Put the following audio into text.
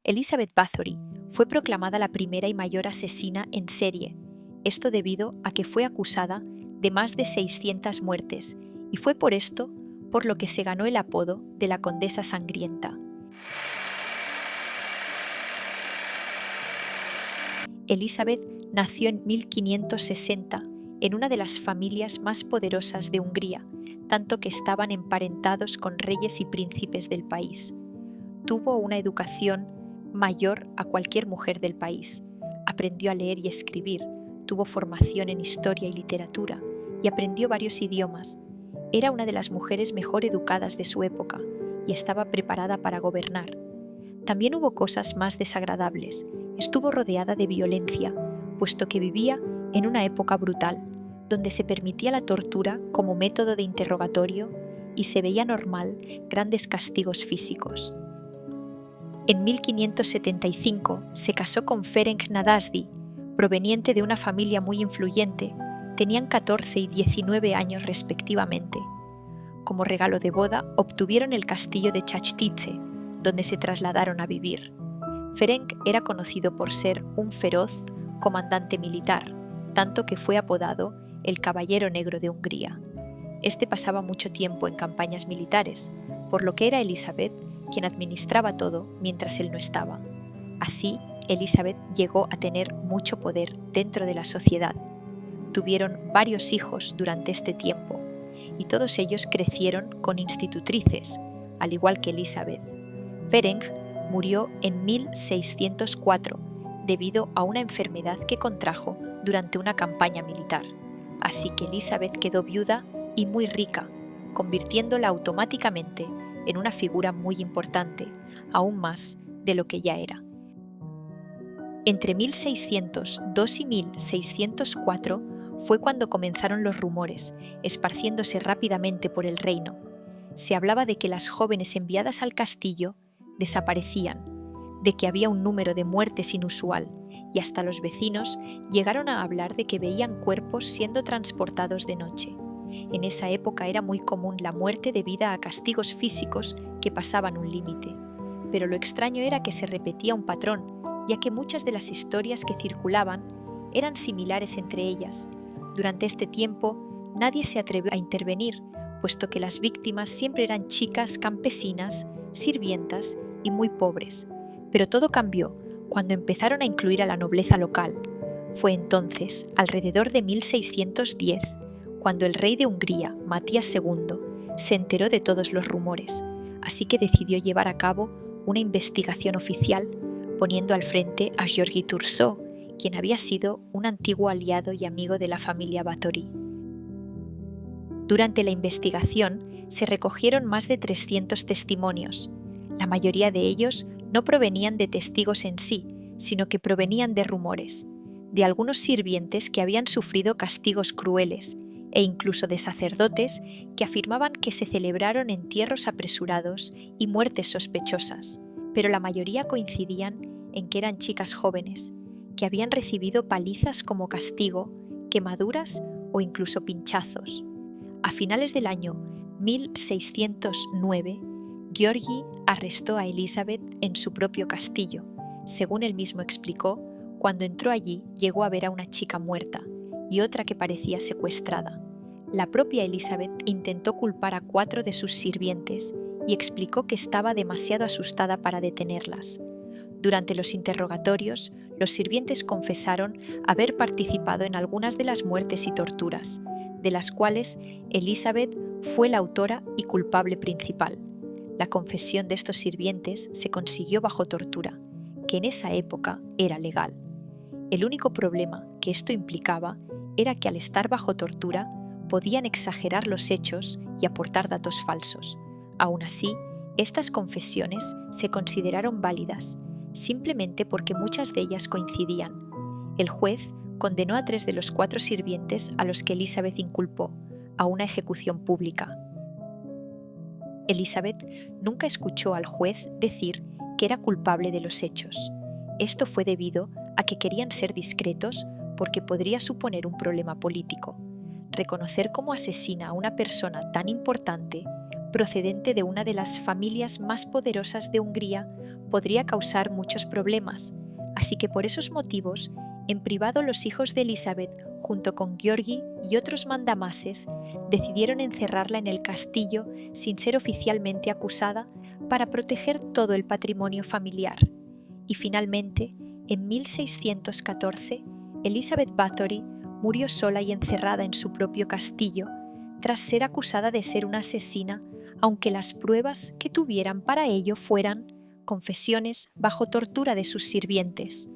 Elizabeth Bathory fue proclamada la primera y mayor asesina en serie, esto debido a que fue acusada de más de 600 muertes, y fue por esto por lo que se ganó el apodo de la Condesa Sangrienta. Elizabeth nació en 1560 en una de las familias más poderosas de Hungría, tanto que estaban emparentados con reyes y príncipes del país. Tuvo una educación mayor a cualquier mujer del país. Aprendió a leer y escribir, tuvo formación en historia y literatura y aprendió varios idiomas. Era una de las mujeres mejor educadas de su época y estaba preparada para gobernar. También hubo cosas más desagradables. Estuvo rodeada de violencia, puesto que vivía en una época brutal, donde se permitía la tortura como método de interrogatorio y se veía normal grandes castigos físicos. En 1575 se casó con Ferenc Nadasdy, proveniente de una familia muy influyente. Tenían 14 y 19 años respectivamente. Como regalo de boda obtuvieron el castillo de Chachtice, donde se trasladaron a vivir. Ferenc era conocido por ser un feroz comandante militar, tanto que fue apodado el Caballero Negro de Hungría. Este pasaba mucho tiempo en campañas militares, por lo que era Elizabeth quien administraba todo mientras él no estaba. Así, Elizabeth llegó a tener mucho poder dentro de la sociedad. Tuvieron varios hijos durante este tiempo, y todos ellos crecieron con institutrices, al igual que Elizabeth. Ferenc murió en 1604 debido a una enfermedad que contrajo durante una campaña militar. Así que Elizabeth quedó viuda y muy rica, convirtiéndola automáticamente en una figura muy importante, aún más de lo que ya era. Entre 1602 y 1604 fue cuando comenzaron los rumores, esparciéndose rápidamente por el reino. Se hablaba de que las jóvenes enviadas al castillo desaparecían, de que había un número de muertes inusual, y hasta los vecinos llegaron a hablar de que veían cuerpos siendo transportados de noche. En esa época era muy común la muerte debida a castigos físicos que pasaban un límite. Pero lo extraño era que se repetía un patrón, ya que muchas de las historias que circulaban eran similares entre ellas. Durante este tiempo, nadie se atrevió a intervenir, puesto que las víctimas siempre eran chicas campesinas, sirvientas y muy pobres. Pero todo cambió cuando empezaron a incluir a la nobleza local. Fue entonces, alrededor de 1610, cuando el rey de Hungría, Matías II, se enteró de todos los rumores, así que decidió llevar a cabo una investigación oficial, poniendo al frente a György Thurzó, quien había sido un antiguo aliado y amigo de la familia Báthory. Durante la investigación se recogieron más de 300 testimonios. La mayoría de ellos no provenían de testigos en sí, sino que provenían de rumores, de algunos sirvientes que habían sufrido castigos crueles, e incluso de sacerdotes que afirmaban que se celebraron entierros apresurados y muertes sospechosas, pero la mayoría coincidían en que eran chicas jóvenes, que habían recibido palizas como castigo, quemaduras o incluso pinchazos. A finales del año 1609, György arrestó a Elizabeth en su propio castillo. Según él mismo explicó, cuando entró allí llegó a ver a una chica muerta y otra que parecía secuestrada. La propia Elizabeth intentó culpar a 4 de sus sirvientes y explicó que estaba demasiado asustada para detenerlas. Durante los interrogatorios, los sirvientes confesaron haber participado en algunas de las muertes y torturas, de las cuales Elizabeth fue la autora y culpable principal. La confesión de estos sirvientes se consiguió bajo tortura, que en esa época era legal. El único problema que esto implicaba era que al estar bajo tortura podían exagerar los hechos y aportar datos falsos. Aún así, estas confesiones se consideraron válidas, simplemente porque muchas de ellas coincidían. El juez condenó a 3 de los 4 sirvientes a los que Elizabeth inculpó a una ejecución pública. Elizabeth nunca escuchó al juez decir que era culpable de los hechos. Esto fue debido a que querían ser discretos porque podría suponer un problema político. Reconocer como asesina a una persona tan importante, procedente de una de las familias más poderosas de Hungría, podría causar muchos problemas, así que por esos motivos, en privado los hijos de Elizabeth, junto con Georgi y otros mandamases, decidieron encerrarla en el castillo sin ser oficialmente acusada para proteger todo el patrimonio familiar. Y finalmente, en 1614, Elizabeth Bathory murió sola y encerrada en su propio castillo, tras ser acusada de ser una asesina, aunque las pruebas que tuvieran para ello fueran confesiones bajo tortura de sus sirvientes,